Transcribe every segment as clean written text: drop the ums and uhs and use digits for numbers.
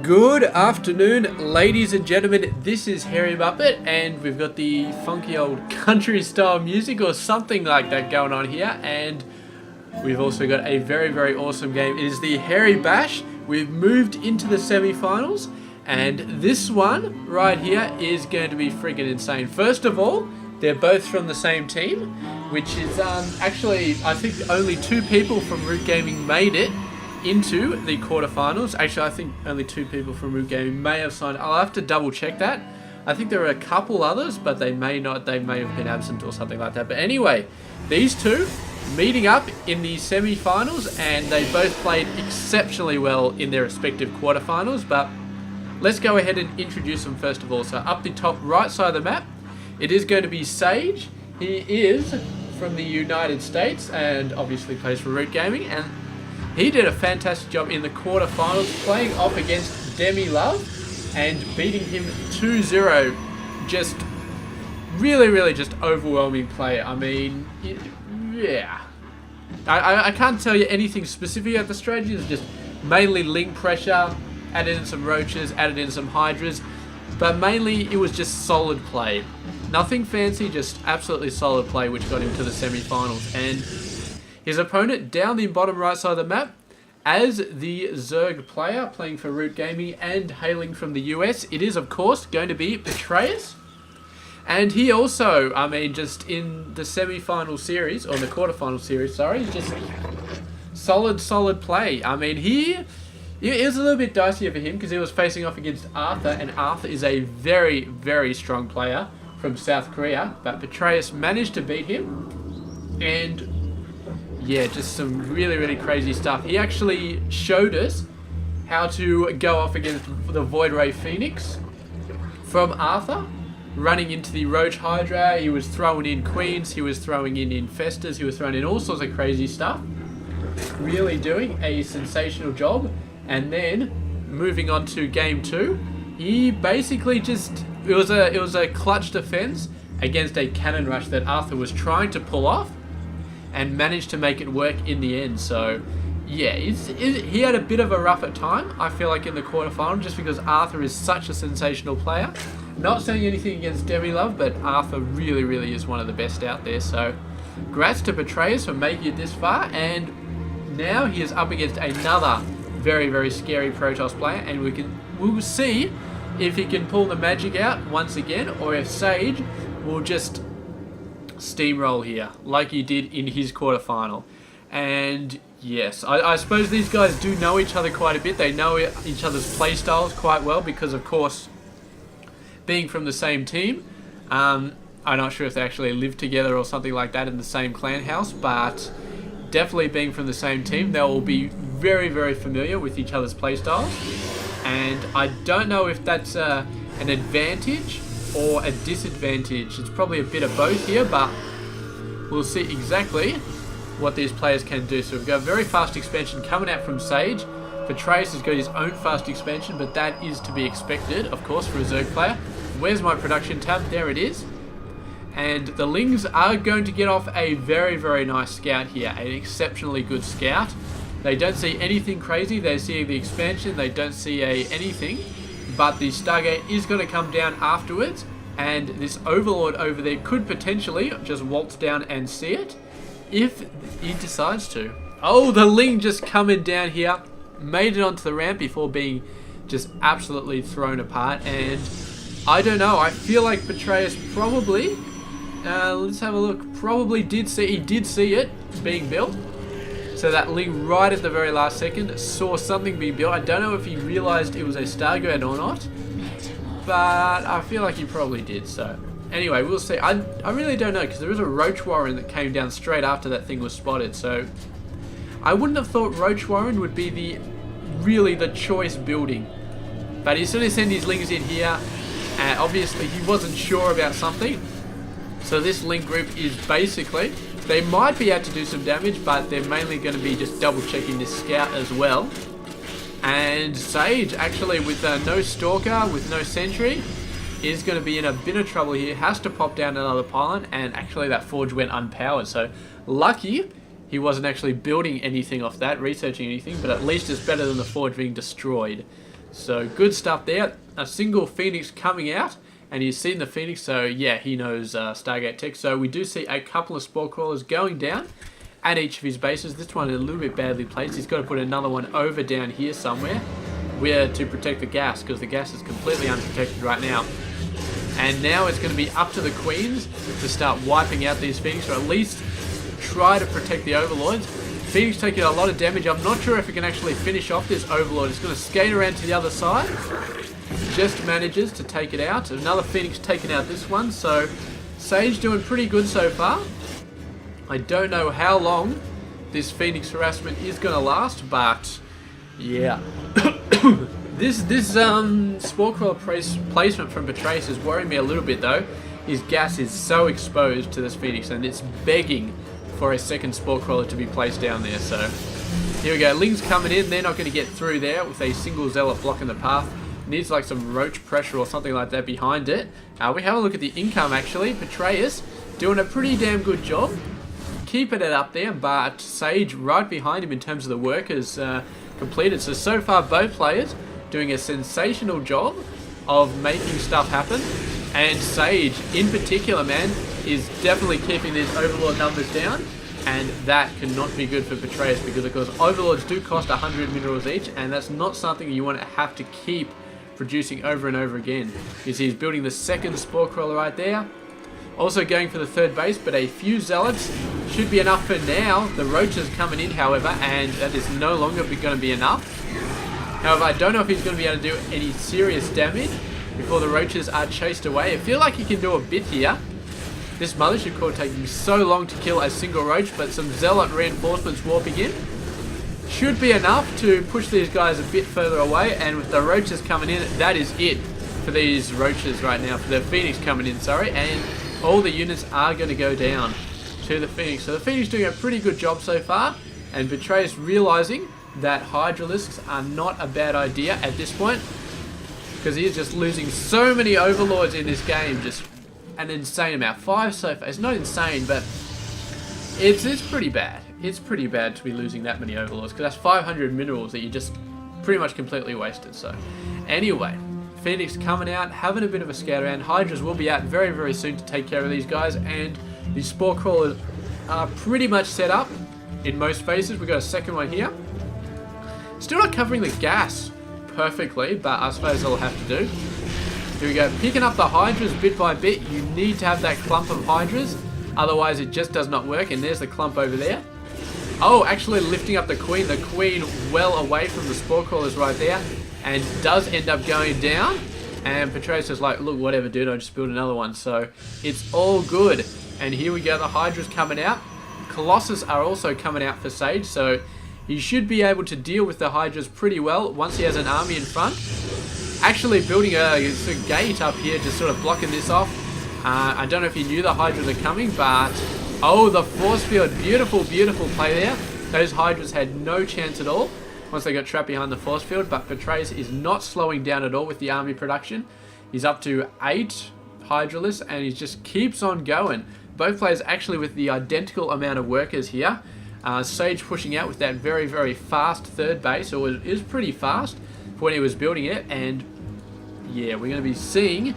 Good afternoon, ladies and gentlemen. This is Harry Muppet, and we've got the funky old country style music or something like that going on here, and we've also got a very, very awesome game. It is the Harry Bash. We've moved into the semi-finals, and this one right here is going to be freaking insane. First of all, they're both from the same team, which is actually, I think only two people from Root Gaming made it into the quarterfinals. Actually, I think only two people from Root Gaming may have signed. I'll have to double check that. I think there are a couple others, but they may not. They may have been absent or something like that. But anyway, these two meeting up in the semi-finals, and they both played exceptionally well in their respective quarterfinals. But let's go ahead and introduce them first of all. So up the top right side of the map, it is going to be Sage. He is from the United States and obviously plays for Root Gaming, and he did a fantastic job in the quarterfinals, playing off against Demi Love and beating him 2-0. Just really just overwhelming play. I mean, yeah. I can't tell you anything specific at the strategy. It's just mainly link pressure, added in some roaches, added in some hydras, but mainly it was just solid play. Nothing fancy, just absolutely solid play, which got him to the semi-finals. And his opponent down the bottom right side of the map, as the Zerg player playing for Root Gaming and hailing from the US, it is of course going to be Petraeus. And he also, I mean, just in the semi-final series, or the quarter-final series, sorry, just solid play. I mean, it was a little bit dicey for him because he was facing off against Arthur, and Arthur is a very strong player from South Korea, but Petraeus managed to beat him, and yeah, just some really crazy stuff. He actually showed us how to go off against the Void Ray Phoenix from Arthur, running into the Roach Hydra. He was throwing in Queens, he was throwing in Infestors, he was throwing in all sorts of crazy stuff. Really doing a sensational job. And then moving on to game two, he basically just, it was a clutch defense against a cannon rush that Arthur was trying to pull off, and managed to make it work in the end. So yeah, he had a bit of a rougher time, I feel like, in the quarterfinal, just because Arthur is such a sensational player. Not saying anything against Demi Love, but Arthur really is one of the best out there. So congrats to Petraeus for making it this far, and now he is up against another very scary Protoss player, and we'll see if he can pull the magic out once again, or if Sage will just steamroll here like he did in his quarterfinal. And yes, I suppose these guys do know each other quite a bit. They know each other's play styles quite well because, of course, being from the same team. I'm not sure if they actually live together or something like that in the same clan house, but definitely being from the same team, they will be very familiar with each other's play styles. And I don't know if that's an advantage or a disadvantage. It's probably a bit of both here, but we'll see exactly what these players can do. So we've got a very fast expansion coming out from Sage. Petraeus has got his own fast expansion, but that is to be expected, of course, for a Zerg player. Where's my production tab? There it is. And the Lings are going to get off a very nice scout here, an exceptionally good scout. They don't see anything crazy. They see the expansion. They don't see anything. But the Stargate is going to come down afterwards, and this Overlord over there could potentially just waltz down and see it if he decides to. Oh, the Ling just coming down here, made it onto the ramp before being just absolutely thrown apart. And I don't know, I feel like Petraeus probably, let's have a look, probably did see it being built. So that Ling right at the very last second saw something being built. I don't know if he realized it was a Stargate or not, but I feel like he probably did. So anyway, we'll see. I really don't know, because there was a Roach Warren that came down straight after that thing was spotted. So I wouldn't have thought Roach Warren would be the choice building. But he's going to send his Lings in here, and obviously he wasn't sure about something. So this Link group is basically, they might be able to do some damage, but they're mainly going to be just double checking this scout as well. And Sage, actually, with no Stalker, with no Sentry, is going to be in a bit of trouble here. Has to pop down another pylon, and actually that Forge went unpowered. So lucky he wasn't actually building anything off that, researching anything, but at least it's better than the Forge being destroyed. So good stuff there. A single Phoenix coming out, and he's seen the Phoenix, so yeah, he knows Stargate Tech. So we do see a couple of Spore Crawlers going down at each of his bases. This one is a little bit badly placed. He's got to put another one over down here somewhere, where to protect the gas, because the gas is completely unprotected right now. And now it's going to be up to the Queens to start wiping out these Phoenix, or at least try to protect the Overlords. Phoenix taking a lot of damage. I'm not sure if it can actually finish off this Overlord. It's going to skate around to the other side. Just manages to take it out. Another Phoenix taking out this one. So Sage doing pretty good so far. I don't know how long this Phoenix harassment is going to last, but yeah. This Spore Crawler placement from Petraeus is worrying me a little bit though. His gas is so exposed to this Phoenix, and it's begging for a second Spore Crawler to be placed down there. So here we go. Ling's coming in. They're not going to get through there with a single Zealot blocking the path. Needs like some roach pressure or something like that behind it. We have a look at the income actually. Petraeus doing a pretty damn good job. Keeping it up there, but Sage right behind him in terms of the workers completed. So far both players doing a sensational job of making stuff happen. And Sage in particular, man, is definitely keeping these Overlord numbers down. And that cannot be good for Petraeus, because of course Overlords do cost 100 minerals each, and that's not something you want to have to keep producing over and over again. You see he's building the second Spore Crawler right there. Also going for the third base, but a few Zealots should be enough for now. The Roaches coming in, however, and that is no longer going to be enough. However, I don't know if he's going to be able to do any serious damage before the Roaches are chased away. I feel like he can do a bit here. This Mothership Core taking so long to kill a single Roach, but some Zealot reinforcements warping in should be enough to push these guys a bit further away. And with the Roaches coming in, that is it for these Roaches right now, for the Phoenix coming in, sorry, and all the units are going to go down to the Phoenix. So the Phoenix doing a pretty good job so far, and Petraeus realizing that Hydralisks are not a bad idea at this point, because he is just losing so many Overlords in this game, just an insane amount. 5 so far. It's not insane, but it's pretty bad. It's pretty bad to be losing that many Overlords, because that's 500 minerals that you just pretty much completely wasted. So anyway, Phoenix coming out, having a bit of a scout around. Hydras will be out very, very soon to take care of these guys, and the Spore Crawlers are pretty much set up in most phases. We've got a second one here. Still not covering the gas perfectly, but I suppose I'll have to do. Here we go, picking up the Hydras bit by bit. You need to have that clump of Hydras, otherwise it just does not work. And there's the clump over there. Oh, actually lifting up the Queen. The Queen well away from the Spore Crawlers right there, and does end up going down. And Petraeus is like, look, whatever dude, I just built another one. So it's all good. And here we go, the Hydras coming out. Colossus are also coming out for Sage, so he should be able to deal with the Hydras pretty well once he has an army in front. Actually building a gate up here, just sort of blocking this off. I don't know if he knew the Hydras are coming, but oh, the force field, beautiful, beautiful play there. Those Hydras had no chance at all once they got trapped behind the force field, but Petraeus is not slowing down at all with the army production. He's up to 8 Hydralisks, and he just keeps on going. Both players actually with the identical amount of workers here. Sage pushing out with that very, very fast third base, or it is pretty fast for when he was building it. And yeah, we're going to be seeing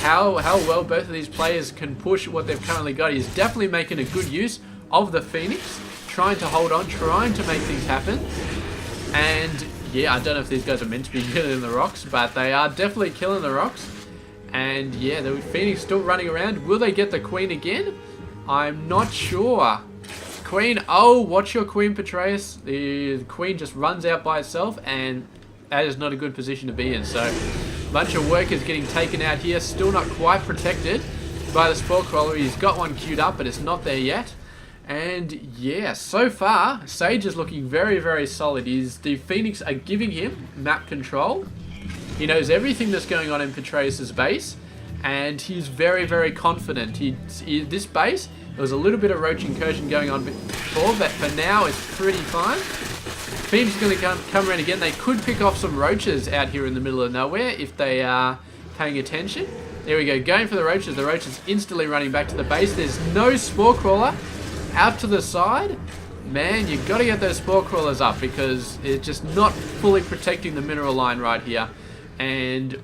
how well both of these players can push what they've currently got. He's definitely making a good use of the Phoenix, trying to hold on, trying to make things happen. And yeah, I don't know if these guys are meant to be killing the rocks, but they are definitely killing the rocks. And yeah, the Phoenix still running around. Will they get the Queen again? I'm not sure. Queen, oh, watch your Queen, Petraeus. The Queen just runs out by itself, and that is not a good position to be in. So, a bunch of workers getting taken out here, still not quite protected by the Spore Crawler. He's got one queued up, but it's not there yet. And yeah, so far, Sage is looking very, very solid. The Phoenix are giving him map control. He knows everything that's going on in Petraeus' base, and he's very, very confident. This base, there was a little bit of roach incursion going on before, but for now it's pretty fine. Phoenix is going to come around again. They could pick off some roaches out here in the middle of nowhere if they are paying attention. There we go, going for the roaches. The roaches instantly running back to the base. There's no Spore Crawler out to the side. man, you've got to get those spore crawlers up because it's just not fully protecting the mineral line right here. And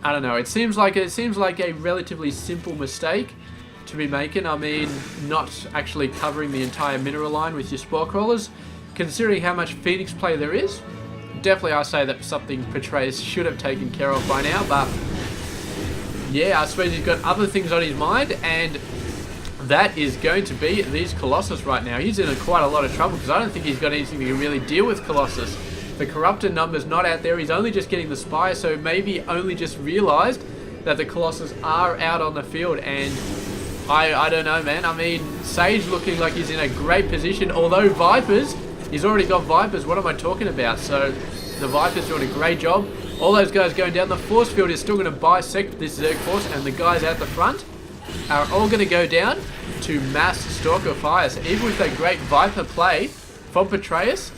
I don't know, it seems like a relatively simple mistake to be making. I mean, not actually covering the entire mineral line with your spore crawlers, considering how much Phoenix play there is. Definitely, I say that's something Petraeus should have taken care of by now, but yeah, I suppose he's got other things on his mind, and that is going to be these Colossus right now. He's in quite a lot of trouble because I don't think he's got anything to really deal with Colossus. The Corruptor number's not out there. He's only just getting the Spire, so maybe only just realised that the Colossus are out on the field, and I don't know, man. I mean, Sage looking like he's in a great position, although Vipers, he's already got Vipers. What am I talking about? So the Vipers doing a great job. All those guys going down. The force field is still going to bisect this Zerg force, and the guys out the front are all going to go down to mass Stalker fire. So even with that great Viper play from Petraeus,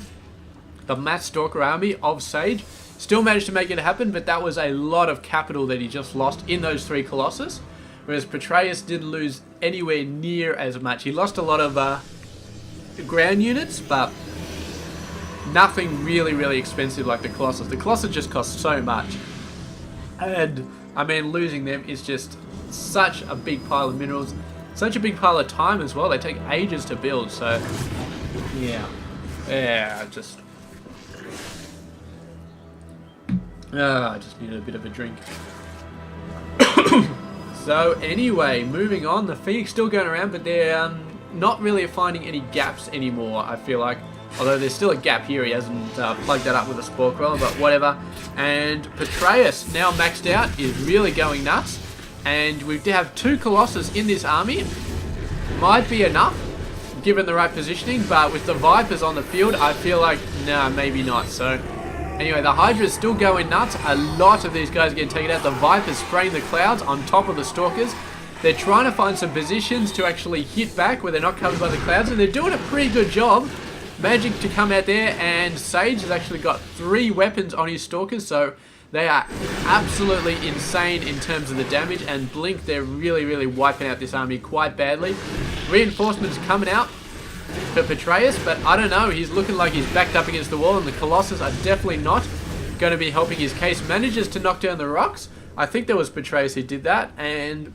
the mass Stalker army of Sage still managed to make it happen, but that was a lot of capital that he just lost in those 3 Colossus, whereas Petraeus didn't lose anywhere near as much. He lost a lot of ground units, but nothing really expensive like the Colossus. The Colossus just cost so much, and I mean, losing them is just such a big pile of minerals, such a big pile of time as well. They take ages to build, so yeah, I just needed a bit of a drink. So anyway, moving on, the Phoenix still going around, but they're not really finding any gaps anymore, I feel like. Although there's still a gap here, he hasn't plugged that up with a Spore Crawler, but whatever. And Petraeus, now maxed out, is really going nuts. And we have 2 Colossus in this army. Might be enough, given the right positioning, but with the Vipers on the field, I feel like, nah, maybe not. So anyway, the Hydra's still going nuts. A lot of these guys are getting taken out. The Vipers spraying the clouds on top of the Stalkers. They're trying to find some positions to actually hit back where they're not covered by the clouds, and they're doing a pretty good job. Magic to come out there, and Sage has actually got 3 weapons on his Stalkers, so they are absolutely insane in terms of the damage, and Blink, they're really wiping out this army quite badly. Reinforcements coming out for Petraeus, but I don't know, he's looking like he's backed up against the wall, and the Colossus are definitely not going to be helping his case. Manages to knock down the rocks. I think that was Petraeus who did that, and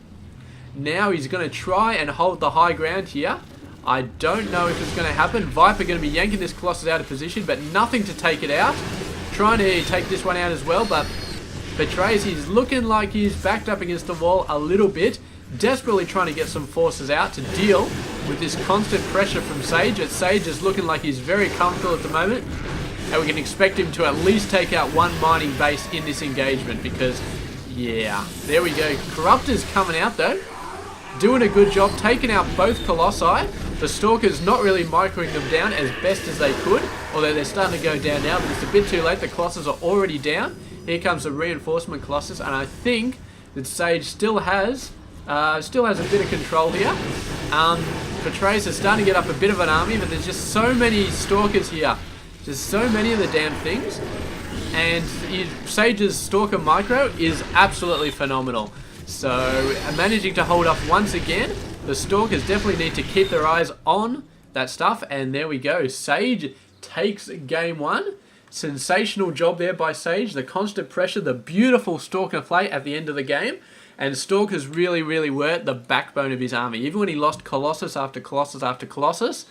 now he's going to try and hold the high ground here. I don't know if it's going to happen. Viper going to be yanking this Colossus out of position, but nothing to take it out. Trying to take this one out as well, but Petraeus, he's looking like he's backed up against the wall a little bit. Desperately trying to get some forces out to deal with this constant pressure from Sage. Sage is looking like he's very comfortable at the moment, and we can expect him to at least take out 1 mining base in this engagement because, yeah, there we go. Corruptor's coming out though. Doing a good job, taking out both Colossi. The Stalkers not really microing them down as best as they could, although they're starting to go down now, but it's a bit too late. The Colossus are already down. Here comes the reinforcement Colossus, and I think that Sage still has a bit of control here. Petraeus is starting to get up a bit of an army, but there's just so many Stalkers here. Just so many of the damn things. And Sage's Stalker micro is absolutely phenomenal. So, managing to hold up once again. The Stalkers definitely need to keep their eyes on that stuff. And there we go. Sage takes game 1. Sensational job there by Sage. The constant pressure, the beautiful Stalker play at the end of the game. And Stalkers really were the backbone of his army. Even when he lost Colossus after Colossus after Colossus,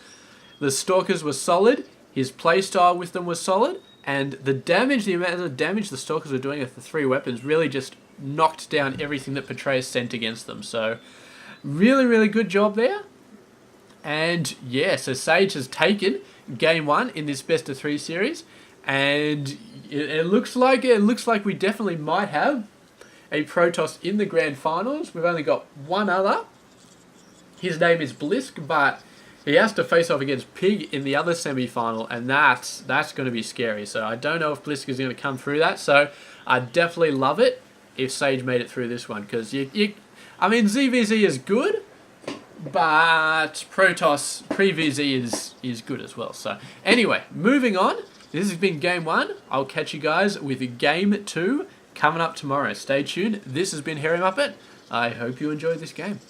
the Stalkers were solid. His playstyle with them was solid. And the amount of damage the Stalkers were doing with the 3 weapons really just knocked down everything that Petraeus sent against them. So, really good job there. And yeah, so Sage has taken game 1 in this best of 3 series, and it looks like we definitely might have a Protoss in the grand finals. We've only got one other. His name is Blisk, but he has to face off against Pig in the other semi-final, and that's going to be scary. So I don't know if Blisk is going to come through that. So I definitely love it if Sage made it through this one, because I mean, ZVZ is good, but Protoss PvZ is good as well. So anyway, moving on. This has been game 1. I'll catch you guys with game 2 coming up tomorrow. Stay tuned. This has been Hairy Muppet. I hope you enjoyed this game.